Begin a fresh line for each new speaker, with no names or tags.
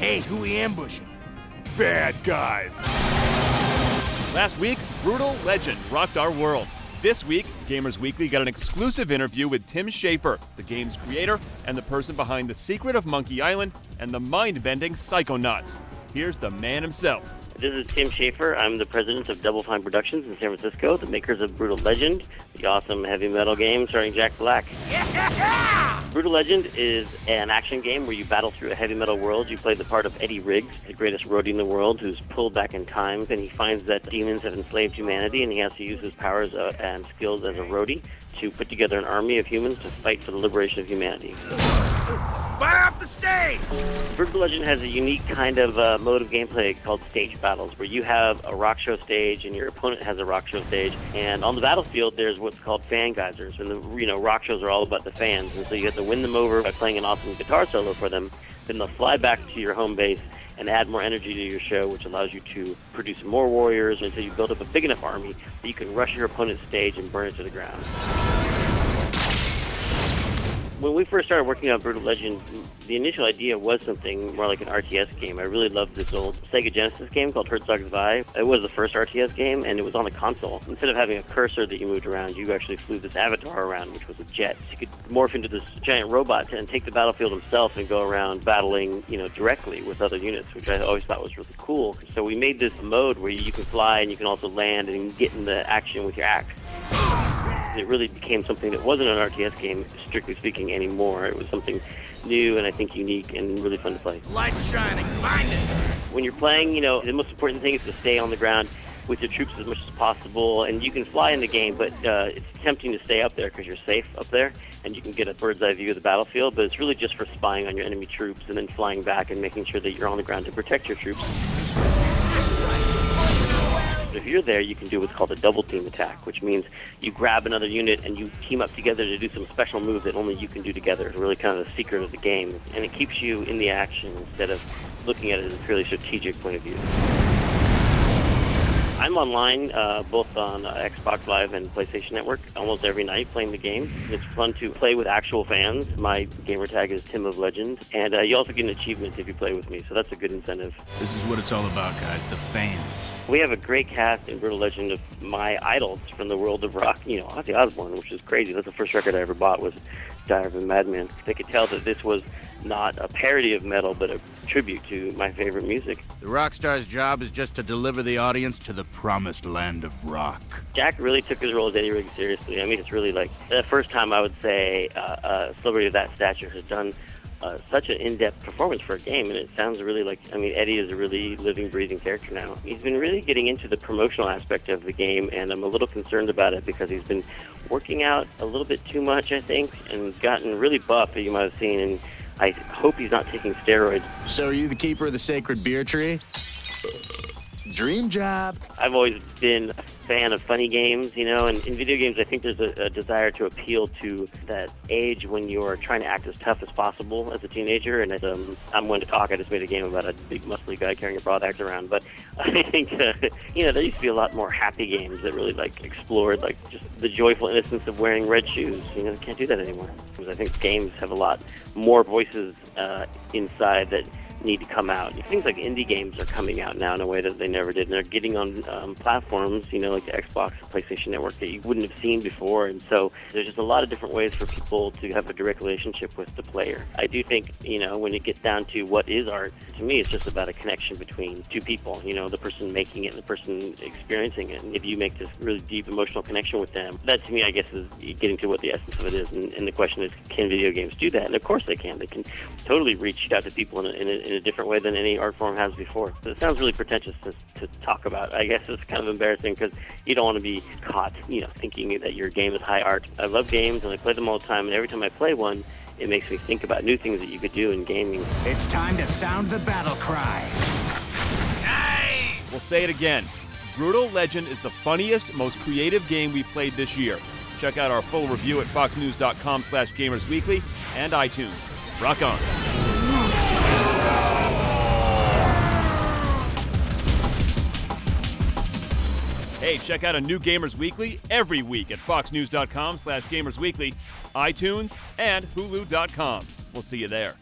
Hey, who we ambushing? Bad guys.
Last week, Brutal Legend rocked our world. This week, Gamers Weekly got an exclusive interview with Tim Schafer, the game's creator and the person behind The Secret of Monkey Island and the mind-bending Psychonauts. Here's the man himself.
This is Tim Schafer. I'm the president of Double Fine Productions in San Francisco, the makers of Brutal Legend, the awesome heavy metal game starring Jack Black.
Yeah!
Brutal Legend is an action game where you battle through a heavy metal world. You play the part of Eddie Riggs, the greatest roadie in the world, who's pulled back in time, and he finds that demons have enslaved humanity, and he has to use his powers and skills as a roadie to put together an army of humans to fight for the liberation of humanity.
Fire up the stage!
Brutal Legend has a unique kind of mode of gameplay called stage battles, where you have a rock show stage and your opponent has a rock show stage. And on the battlefield, there's what's called fan geysers, and rock shows are all about the fans, and so you have to win them over by playing an awesome guitar solo for them. Then they'll fly back to your home base and add more energy to your show, which allows you to produce more warriors until you build up a big enough army that you can rush your opponent's stage and burn it to the ground. When we first started working on Brutal Legend, the initial idea was something more like an RTS game. I really loved this old Sega Genesis game called Herzog's Zwei. It was the first RTS game, and it was on a console. Instead of having a cursor that you moved around, you actually flew this avatar around, which was a jet. So you could morph into this giant robot and take the battlefield himself and go around battling, directly with other units, which I always thought was really cool. So we made this mode where you can fly and you can also land and get in the action with your axe. It really became something that wasn't an RTS game, strictly speaking, anymore. It was something new and I think unique and really fun to play.
Lights shining, find it!
When you're playing, the most important thing is to stay on the ground with your troops as much as possible. And you can fly in the game, but it's tempting to stay up there because you're safe up there and you can get a bird's eye view of the battlefield. But it's really just for spying on your enemy troops and then flying back and making sure that you're on the ground to protect your troops. If you're there, you can do what's called a double team attack, which means you grab another unit and you team up together to do some special move that only you can do together. It's really kind of the secret of the game, and it keeps you in the action instead of looking at it as a purely strategic point of view. I'm online, both on Xbox Live and PlayStation Network, almost every night playing the game. It's fun to play with actual fans. My gamer tag is Tim of Legend, and you also get an achievement if you play with me, so that's a good incentive.
This is what it's all about, guys, the fans.
We have a great cast in Brutal Legend of my idols from the world of rock. Ozzy Osbourne, which is crazy. That's the first record I ever bought, was Diary of a Madman. They could tell that this was not a parody of metal, but a tribute to my favorite music.
The rock star's job is just to deliver the audience to the promised land of rock.
Jack really took his role as Eddie Riggs seriously. I mean, it's really like the first time I would say a celebrity of that stature has done such an in-depth performance for a game, and it sounds really like, Eddie is a really living, breathing character now. He's been really getting into the promotional aspect of the game, and I'm a little concerned about it because he's been working out a little bit too much, I think, and gotten really buff, as you might have seen, and I hope he's not taking steroids.
So are you the keeper of the sacred beer tree? Dream job.
I've always been a fan of funny games, and in video games I think there's a desire to appeal to that age when you're trying to act as tough as possible as a teenager, and I'm one to talk. I just made a game about a big muscly guy carrying a broadaxe around, but I think, there used to be a lot more happy games that really, explored, just the joyful innocence of wearing red shoes. They can't do that anymore. Because I think games have a lot more voices inside that need to come out. Things like indie games are coming out now in a way that they never did, and they're getting on platforms, like the Xbox and PlayStation Network that you wouldn't have seen before, and so there's just a lot of different ways for people to have a direct relationship with the player. I do think, when it gets down to what is art, to me it's just about a connection between two people, the person making it and the person experiencing it, and if you make this really deep emotional connection with them, that to me I guess is getting to what the essence of it is, and the question is, can video games do that? And of course they can. They can totally reach out to people in a different way than any art form has before. So it sounds really pretentious to talk about. I guess it's kind of embarrassing because you don't want to be caught, thinking that your game is high art. I love games and I play them all the time, and every time I play one, it makes me think about new things that you could do in gaming.
It's time to sound the battle cry.
Hey!
We'll say it again. Brutal Legend is the funniest, most creative game we've played this year. Check out our full review at foxnews.com/gamersweekly and iTunes. Rock on. Hey, check out a new Gamers Weekly every week at foxnews.com/gamersweekly, iTunes, and hulu.com. We'll see you there.